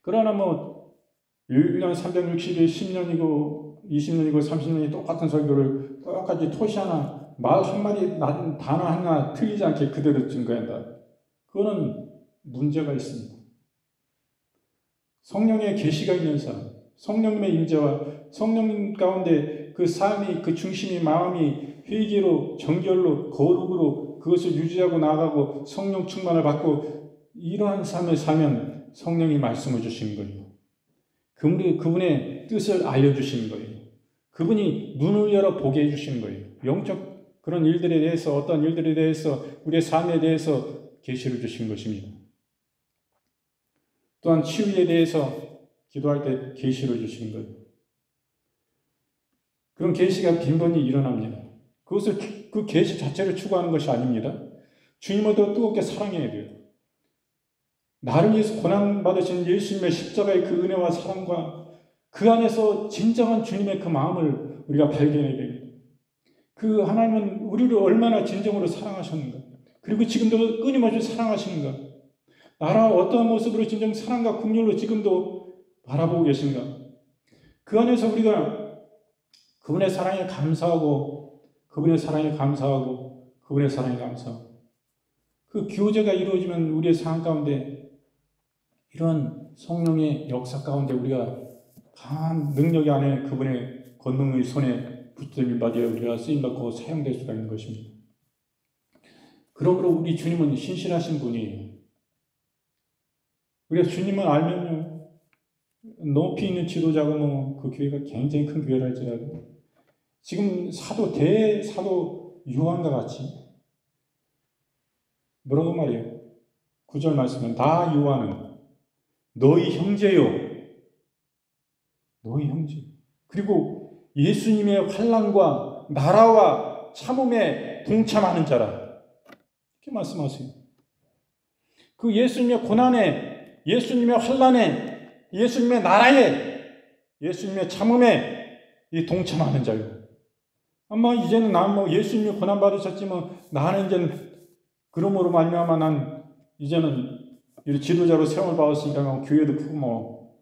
Speaker 1: 그러나 1년 360일 10년이고 20년이고 30년이 똑같은 설교를 똑같이 토시 하나, 말 한마디, 단어 하나 틀리지 않게 그대로 증거한다. 그거는 문제가 있습니다. 성령의 계시가 있는 사람, 성령님의 임재와 성령 가운데 그 삶이, 그 중심이, 마음이 회개로, 정결로, 거룩으로 그것을 유지하고 나아가고 성령 충만을 받고 이러한 삶을 살면 성령이 말씀을 주시는 거예요. 그분의 뜻을 알려주시는 거예요. 그분이 눈을 열어 보게 해주시는 거예요. 영적 그런 일들에 대해서, 어떤 일들에 대해서, 우리의 삶에 대해서 계시를 주신 것입니다. 또한 치유에 대해서 기도할 때 계시를 주시는 거예요. 그런 계시가 빈번히 일어납니다. 그것을, 그 계시 자체를 추구하는 것이 아닙니다. 주님을 더 뜨겁게 사랑해야 돼요. 나를 위해서 고난받으신 예수님의 십자가의 그 은혜와 사랑과 그 안에서 진정한 주님의 그 마음을 우리가 발견해야 됩니다. 그 하나님은 우리를 얼마나 진정으로 사랑하셨는가, 그리고 지금도 끊임없이 사랑하시는가, 나라 어떠한 모습으로 진정 사랑과 긍휼로 지금도 바라보고 계신가. 그 안에서 우리가 그분의 사랑에 감사하고 그분의 사랑에 감사하고 그분의 사랑에 감사하고 그 교제가 이루어지면 우리의 삶 가운데 이런 성령의 역사 가운데 우리가 강한 능력이 안에 그분의 권능의 손에 붙들림 받아 우리가 쓰임받고 사용될 수가 있는 것입니다. 그러므로 우리 주님은 신실하신 분이에요. 우리가 주님을 알면요, 높이 있는 지도자고 그 교회가 굉장히 큰 교회라 할지라도 지금 대사도 요한과 같이 뭐라고 말해요? 9절 말씀은 나 요한은 너희 형제요, 너희 형제. 그리고 예수님의 환난과 나라와 참음에 동참하는 자라 이렇게 말씀하세요. 그 예수님의 고난에, 예수님의 환난에, 예수님의 나라에, 예수님의 참음에 이 동참하는 자요. 아마 이제는 난 예수님이 고난 받으셨지만 나는 이제는 그러므로 말미암아 난 이제는 지도자로 세움을 받았으니까 교회도 크고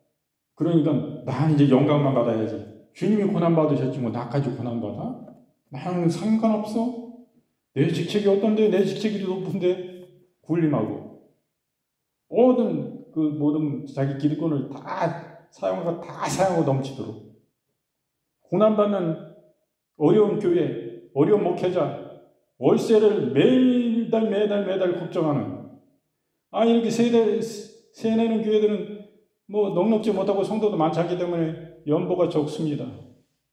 Speaker 1: 그러니까 난 이제 영광만 받아야지. 주님이 고난 받으셨지 나까지 고난 받아? 나는 상관없어. 내 직책이 어떤데, 내 직책이 높은데 군림하고 모든 자기 기득권을 다 사용하고 넘치도록 고난받는 어려운 교회, 어려운 목회자, 월세를 매달 걱정하는, 이렇게 세내는 교회들은 넉넉지 못하고 성도도 많지 않기 때문에 연보가 적습니다.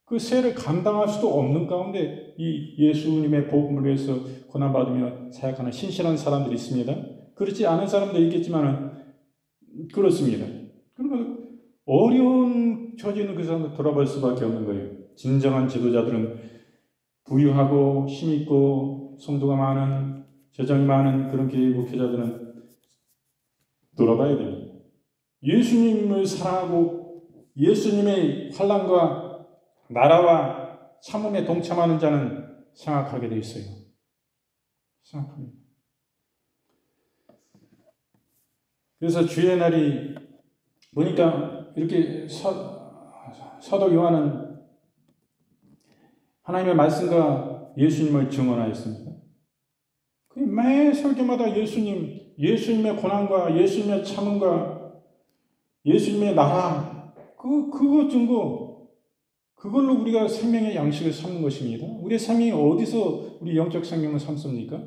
Speaker 1: 그 세를 감당할 수도 없는 가운데 이 예수님의 복음을 위해서 고난받으며 사역하는 신실한 사람들이 있습니다. 그렇지 않은 사람도 있겠지만 그렇습니다. 그러면 어려운 처지는 그 사람들 돌아볼 수밖에 없는 거예요. 진정한 지도자들은 부유하고 힘있고 성도가 많은, 재정이 많은 그런 교회 목회자들은 돌아봐야 됩니다. 예수님을 사랑하고 예수님의 환난과 나라와 참음에 동참하는 자는 생각하게 돼 있어요. 생각합니다. 그래서 주의 날이 보니까 이렇게 사도 요한은 하나님의 말씀과 예수님을 증언하였습니다. 매 설교마다 예수님의 고난과 예수님의 참음과 예수님의 나라, 그거 증거, 그걸로 우리가 생명의 양식을 삼는 것입니다. 우리의 삶이 어디서 우리 영적 생명을 삼습니까?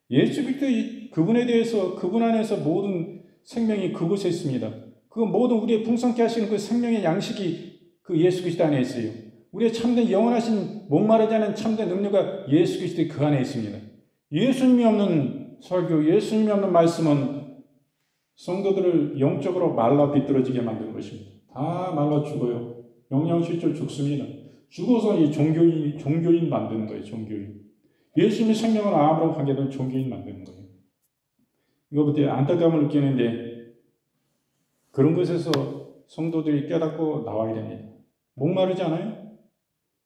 Speaker 1: 예수 그리스도 그분에 대해서, 그분 안에서 모든 생명이 그곳에 있습니다. 그 모든 우리의 풍성케 하시는 그 생명의 양식이 그 예수 그리스도 안에 있어요. 우리의 참된 영원하신 목마르지 않은 참된 능력가 예수 그리스도의 그 안에 있습니다. 예수님이 없는 설교, 예수님이 없는 말씀은 성도들을 영적으로 말라 비뚤어지게 만드는 것입니다. 다 말라 죽어요. 영양실조 죽습니다. 죽어서 이 종교인 만드는 거예요. 종교인. 예수님의 생명을 아무런 관계된 종교인 만드는 거예요. 이거부터 안타까움을 느끼는데 그런 것에서 성도들이 깨닫고 나와야 됩니다. 목마르지 않아요?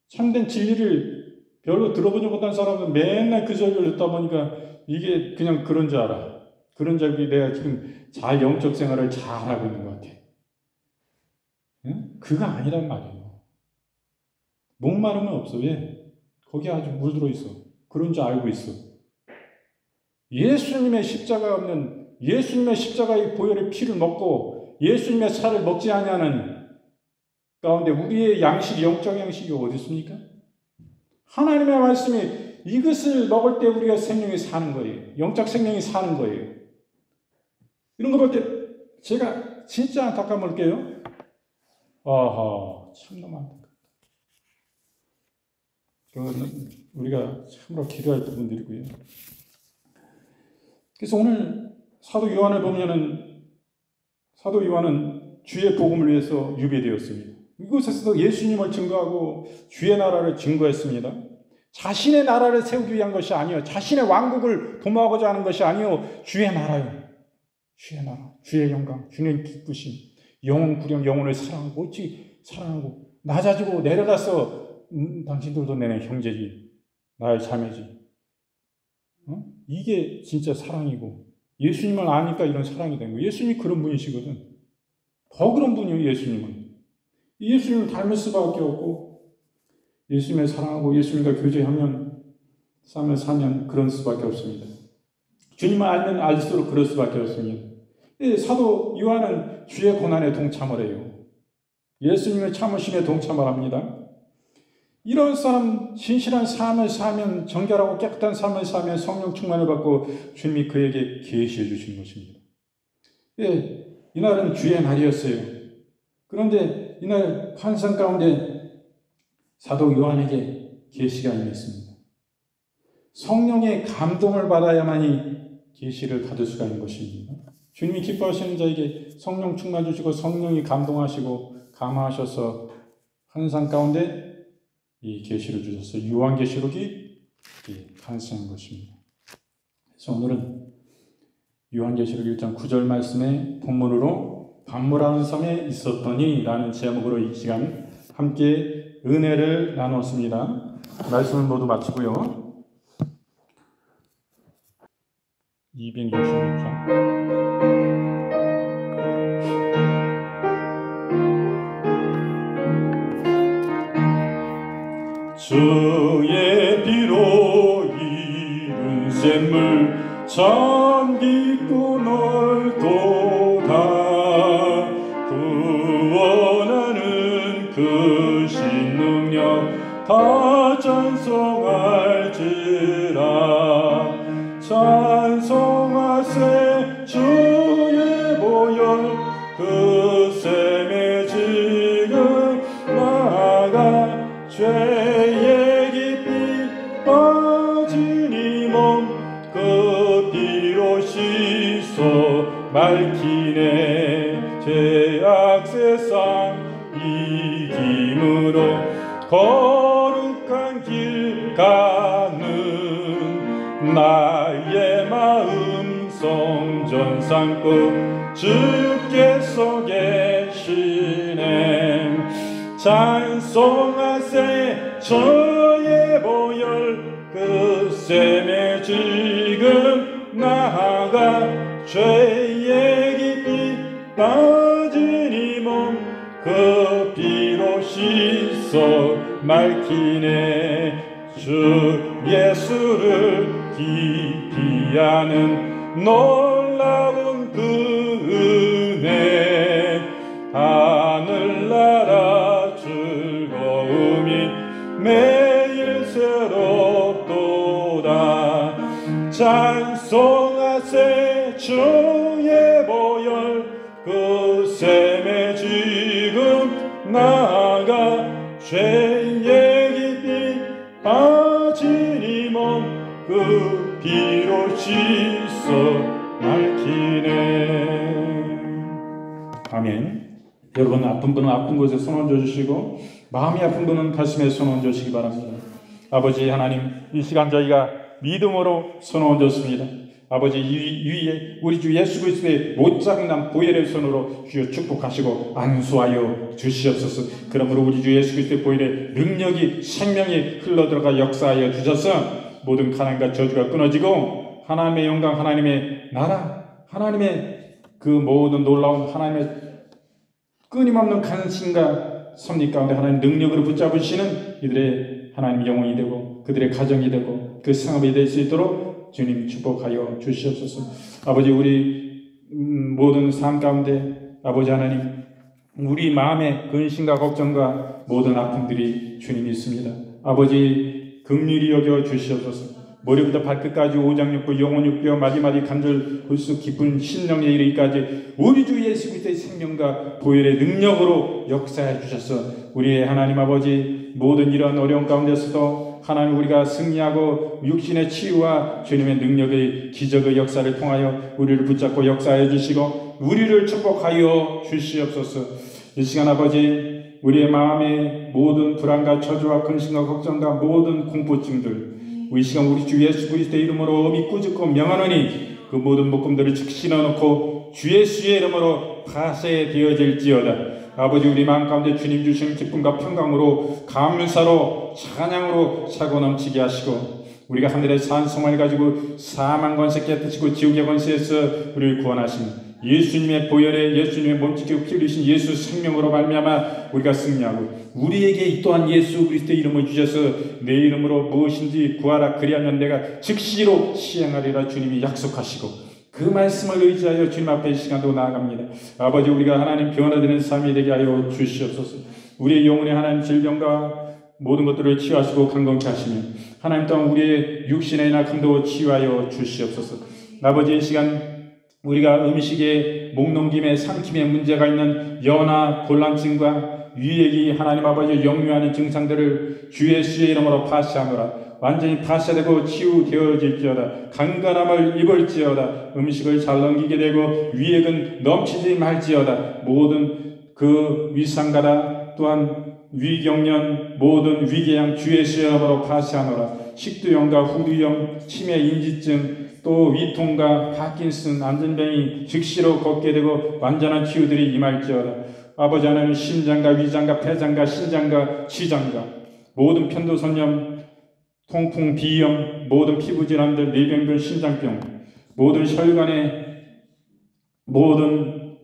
Speaker 1: 참된 진리를 별로 들어본 적 못한 사람은 맨날 그 설교를 듣다 보니까 이게 그냥 그런 줄 알아. 그런 줄 알고 내가 지금 잘 영적 생활을 잘 하고 있는 것 같아. 응? 그거 아니란 말이에요. 목마름은 없어. 왜? 거기에 아주 물들어 있어. 그런 줄 알고 있어. 예수님의 십자가 없는, 예수님의 십자가의 보혈의 피를 먹고 예수님의 살을 먹지 아니하는 가운데 우리의 양식, 영적 양식이 어디 있습니까? 하나님의 말씀이 이것을 먹을 때 우리가 생명이 사는 거예요. 영적 생명이 사는 거예요. 이런 거 볼 때 제가 진짜 안타까움을 느껴요. 참 너무 안타깝다. 그거는 우리가 참으로 기도할 부분들이고요. 그래서 오늘 사도 요한을 보면은 사도 요한은 주의 복음을 위해서 유배되었습니다. 이곳에서도 예수님을 증거하고 주의 나라를 증거했습니다. 자신의 나라를 세우기 위한 것이 아니요, 자신의 왕국을 도모하고자 하는 것이 아니요, 주의 나라요. 주의 나라, 주의 영광, 주의 기쁘심, 영혼 구령 영혼을 사랑하고 어찌 사랑하고 낮아지고 내려가서 당신들도 내 형제지, 나의 자매지. 이게 진짜 사랑이고 예수님을 아니까 이런 사랑이 된 거예요. 예수님이 그런 분이시거든. 더 그런 분이에요. 예수님은. 예수님을 닮을 수밖에 없고 예수님을 사랑하고 예수님과 교제하면 삶을 사면 그런 수밖에 없습니다. 주님을 알면 알수록 그럴 수밖에 없습니다. 사도 요한은 주의 고난에 동참을 해요. 예수님의 참으심에 동참을 합니다. 이런 사람 신실한 삶을 사면, 정결하고 깨끗한 삶을 사면 성령 충만을 받고 주님이 그에게 계시해 주신 것입니다. 이날은 주의 날이었어요. 그런데 이날 환상 가운데 사도 요한에게 계시가 임했습니다. 성령의 감동을 받아야만이 계시를 받을 수가 있는 것입니다. 주님이 기뻐하시는 자에게 성령 충만 주시고 성령이 감동하시고 감화하셔서 환상 가운데 이 계시를 주셨어요. 요한계시록이 탄생한 것입니다. 그래서 오늘은 요한계시록 1장 9절 말씀의 본문으로 밤무라는 섬에 있었더니 라는 제목으로 이 시간 함께 은혜를 나눴습니다. 말씀을 모두 마치고요. 266장 주의 피로 이룬 샘물 참 깊고 넓도다. 구원하는 그 신능력 다 찬송할지라. 찬송하세 주의 보혈 그 샘에 지금 나아가 죄의 깊이 빠진 이 몸 그 피로 씻어 맑히네. 죄악 세상 이김으로 거룩한 길 가는 나의 마음 성전 삼고 주께서 계시네. 찬송하세 저의 보혈 그 샘에 지금 나아가 죄의 깊이 빠진 이 몸 그 피로 씻어 맑히네. 주 예수를 깊이 하는 놀라운 그 은혜 하늘나라 즐거움이 매일 새롭도다 찬송하세 주의 보혈 그 샘에 지금 나아가 죄의 깊이 빠진 이 몸 그 피로 씻어 밝히네. 아멘. 여러분 아픈 분은 아픈 곳에 손 얹어주시고 마음이 아픈 분은 가슴에 손 얹어주시기 바랍니다. 아버지 하나님, 이 시간 저희가 믿음으로 손 얹었습니다. 아버지 위에 우리 주 예수 그리스도의 못장난 보혈의 손으로 주여 축복하시고 안수하여 주시옵소서. 그러므로 우리 주 예수 그리스도의 보혈의 능력이 생명이 흘러들어가 역사하여 주셔서 모든 가난과 저주가 끊어지고 하나님의 영광, 하나님의 나라, 하나님의 그 모든 놀라운 하나님의 끊임없는 간신과 섭리 가운데 하나님 능력으로 붙잡으시는 이들의 하나님 영혼이 되고 그들의 가정이 되고 그 상업이 될 수 있도록 주님 축복하여 주시옵소서. 아버지 우리 모든 삶 가운데 아버지 하나님 우리 마음의 근심과 걱정과 모든 아픔들이 주님이 있습니다. 아버지 긍휼히 여겨 주시옵소서. 머리부터 발끝까지 오장육부 영혼육부 마디마디 간절 불쑥 깊은 신령에 이르기까지 우리 주 예수 그리스도의 생명과 보혈의 능력으로 역사해 주셔서 우리의 하나님 아버지 모든 이런 어려움 가운데서도 하나님 우리가 승리하고 육신의 치유와 주님의 능력의 기적의 역사를 통하여 우리를 붙잡고 역사해 주시고 우리를 축복하여 주시옵소서. 이 시간 아버지 우리의 마음의 모든 불안과 저주와 근심과 걱정과 모든 공포증들 이 시간 우리 주 예수 그리스도의 이름으로 엄히 꾸짖고 명하노니 그 모든 묶음들을 즉시 넣어놓고 주 예수의 이름으로 파쇄되어질지어다. 아버지 우리 마음 가운데 주님 주신 기쁨과 평강으로 감사로 찬양으로 차고 넘치게 하시고 우리가 하늘의 산성을 가지고 사망 권세 깨뜨리시고 지옥의 권세에서 우리를 구원하신 예수님의 보혈에 예수님의 몸짓고 피 흘리신 예수 생명으로 말미암아 우리가 승리하고 우리에게 이 또한 예수 그리스도의 이름을 주셔서 내 이름으로 무엇인지 구하라 그리하면 내가 즉시로 시행하리라 주님이 약속하시고 그 말씀을 의지하여 주님 앞에 이 시간도 나아갑니다. 아버지 우리가 하나님 변화되는 삶이 되게 하여 주시옵소서. 우리의 영혼의 하나님 질병과 모든 것들을 치유하시고 강건케 하시며 하나님 또한 우리의 육신의 낙함도 치유하여 주시옵소서. 아버지 이 시간 우리가 음식에 목넘김에 삼킴에 문제가 있는 연화 곤란증과 위액이 하나님 아버지 역류하는 증상들을 주 예수의 이름으로 파쇄하노라. 완전히 파쇄되고 치유되어질지어다. 강건함을 입을지어다. 음식을 잘 넘기게 되고 위액은 넘치지 말지어다. 모든 그 위상가다 또한 위경련 모든 위궤양 주 예수의 이름으로 파쇄하노라. 식도염과 후두염 치매 인지증 또 위통과 파킨슨 안전병이 즉시로 걷게 되고 완전한 치유들이 임할지어다. 아버지 하나님 심장과 위장과 폐장과 신장과 지장과 모든 편도선염 통풍 비염 모든 피부질환들 뇌병변 신장병 모든 혈관의 모든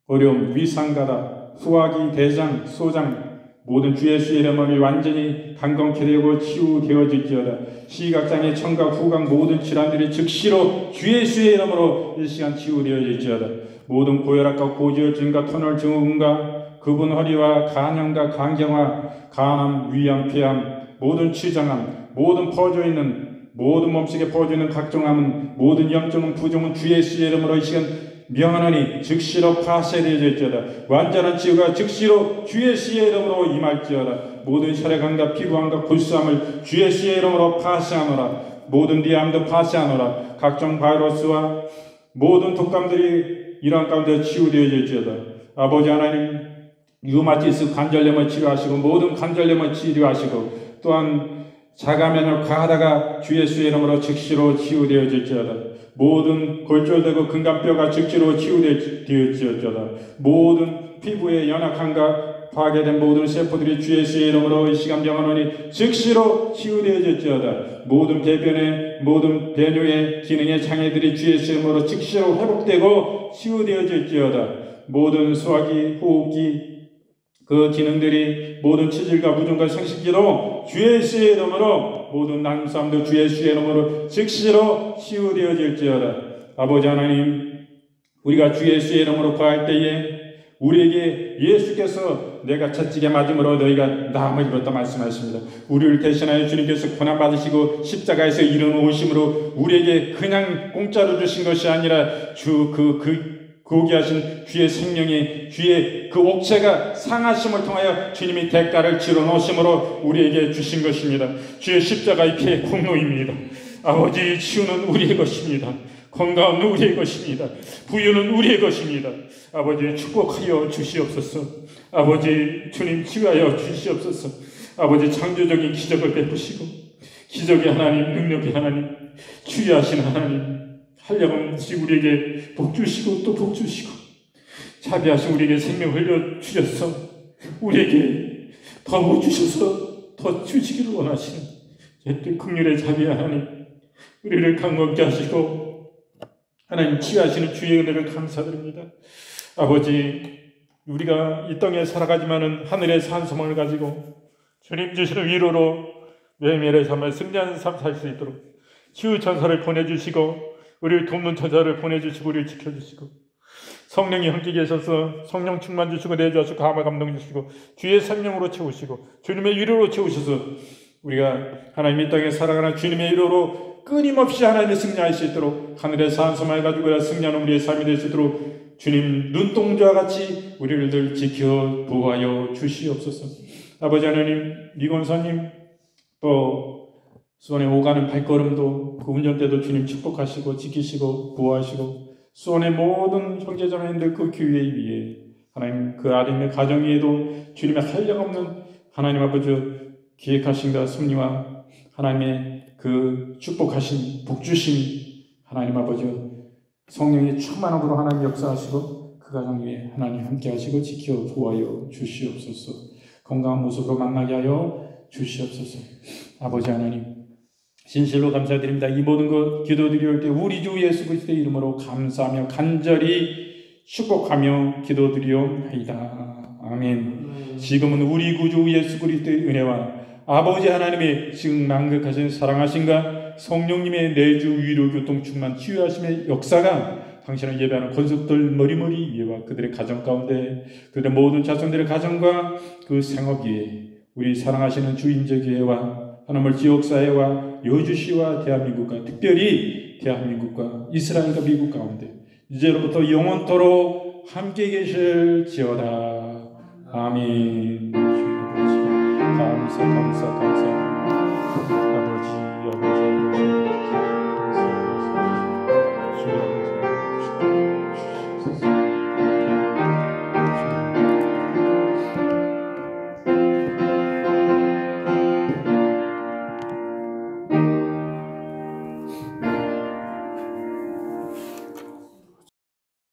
Speaker 1: 어려움 위상가다 후하기 대장 소장 모든 주 예수의 이름으로 완전히 강건케 되고 치유되어질지어다. 시각장애 청각 후각 모든 질환들이 즉시로 주 예수의 이름으로 이 시간 치유되어질지어다. 모든 고혈압과 고지혈증과 터널 증후군과 급은 허리와 간염과 간경화 간암 위암 폐암 모든 치정암 모든 퍼져있는 모든 몸속에 퍼져있는 각종 암은 모든 염증은 부종은 주 예수의 이름으로 이 시간 명하노니 즉시로 파쇄되어질지어다. 완전한 치유가 즉시로 주 예수의 이름으로 임할지어다. 모든 혈액암과 피부암과 골수암을 주 예수의 이름으로 파쇄하노라. 모든 뇌암도 파쇄하노라. 각종 바이러스와 모든 독감들이 이러한 가운데 치유되어질지어다. 아버지 하나님 류마티스 관절염을 치료하시고 모든 관절염을 치료하시고 또한 자가면을 가하다가 주 예수의 이름으로 즉시로 치유되어질지어다. 모든 골절되고 근감뼈가 즉시로 치유되어질지어다. 모든 피부의 연약함과 파괴된 모든 세포들이 주 예수의 이름으로 이 시간 명하노니 즉시로 치유되어질지어다. 모든 배변의 모든 배뇨의 기능의 장애들이 주 예수의 이름으로 즉시로 회복되고 치유되어질지어다. 모든 소화기 호흡기 그 기능들이 모든 체질과 부종과 생식기로 주 예수의 이름으로 모든 난임싸움도 주 예수의 이름으로 즉시로 치유되어질지어다. 아버지 하나님, 우리가 주 예수의 이름으로 구할 때에 우리에게 예수께서 내가 채찍에 맞음으로 너희가 나음을 입었다 말씀하십니다. 우리를 대신하여 주님께서 고난받으시고 십자가에서 일어나오심으로 우리에게 그냥 공짜로 주신 것이 아니라 주 고귀하신 주의 생명이 주의 그 옥체가 상하심을 통하여 주님이 대가를 치러 놓으심으로 우리에게 주신 것입니다. 주의 십자가의 피의 공로입니다. 아버지, 치유는 우리의 것입니다. 건강은 우리의 것입니다. 부유는 우리의 것입니다. 아버지, 축복하여 주시옵소서. 아버지, 주님 치유하여 주시옵소서. 아버지, 창조적인 기적을 베푸시고 기적의 하나님, 능력의 하나님, 치유하신 하나님, 한량없이 우리에게 복 주시고 또 복 주시고 자비하신 우리에게 생명 흘려 주셔서 우리에게 더 복 주셔서 더 주시기를 원하시는 제때 긍휼의 자비 하나님, 우리를 강건케 하시고 하나님 치유하시는 주의 은혜를 감사드립니다. 아버지, 우리가 이 땅에 살아가지만은 하늘의 산소망을 가지고 주님 주시는 위로로 외면의 삶을 승리하는 삶 살 수 있도록 치유 천사를 보내주시고 우리를 돕는 천사를 보내주시고 우리를 지켜주시고 성령이 함께 계셔서 성령 충만 주시고 내주하시고 감화 감동 주시고 주의 생명으로 채우시고 주님의 위로로 채우셔서 우리가 하나님 이 땅에 살아가는 주님의 위로로 끊임없이 하나님의 승리할 수 있도록 하늘의 산소망을 가지고 승리하는 우리의 삶이 될 수 있도록 주님 눈동자와 같이 우리를 늘 지켜 보호하여 주시옵소서. 아버지 하나님, 미권사님 또 수원에 오가는 발걸음도 그 운전대도 주님 축복하시고 지키시고 보호하시고 수원의 모든 형제자매님들 그 교회 위에 하나님 그 아름의 가정 위에도 주님의 한량없는 하나님 아버지 기획하신가 섭리와 하나님의 그 축복하신 복주심이 하나님 아버지 성령의 충만함으로 하나님 역사하시고 그 가정 위에 하나님 함께 하시고 지켜 보호하여 주시옵소서. 건강한 모습으로 만나게 하여 주시옵소서. 아버지 하나님, 진실로 감사드립니다. 이 모든 것 기도드릴 때 우리 주 예수 그리스도의 이름으로 감사하며 간절히 축복하며 기도드리옵나이다. 아멘. 지금은 우리 구주 예수 그리스도의 은혜와 아버지 하나님의 지금 낭극하신 사랑하신가 성령님의 내주 위로 교통 충만 치유하심의 역사가 당신을 예배하는 권속들 머리머리 위에와 그들의 가정 가운데 그들의 모든 자손들의 가정과 그 생업 위에 우리 사랑하시는 주인제교회와 하나님 지역사회와 여주시와 대한민국과 특별히 대한민국과 이스라엘과 미국 가운데 이제로부터 영원토록 함께 계실지어다. 아멘. 감사 아버지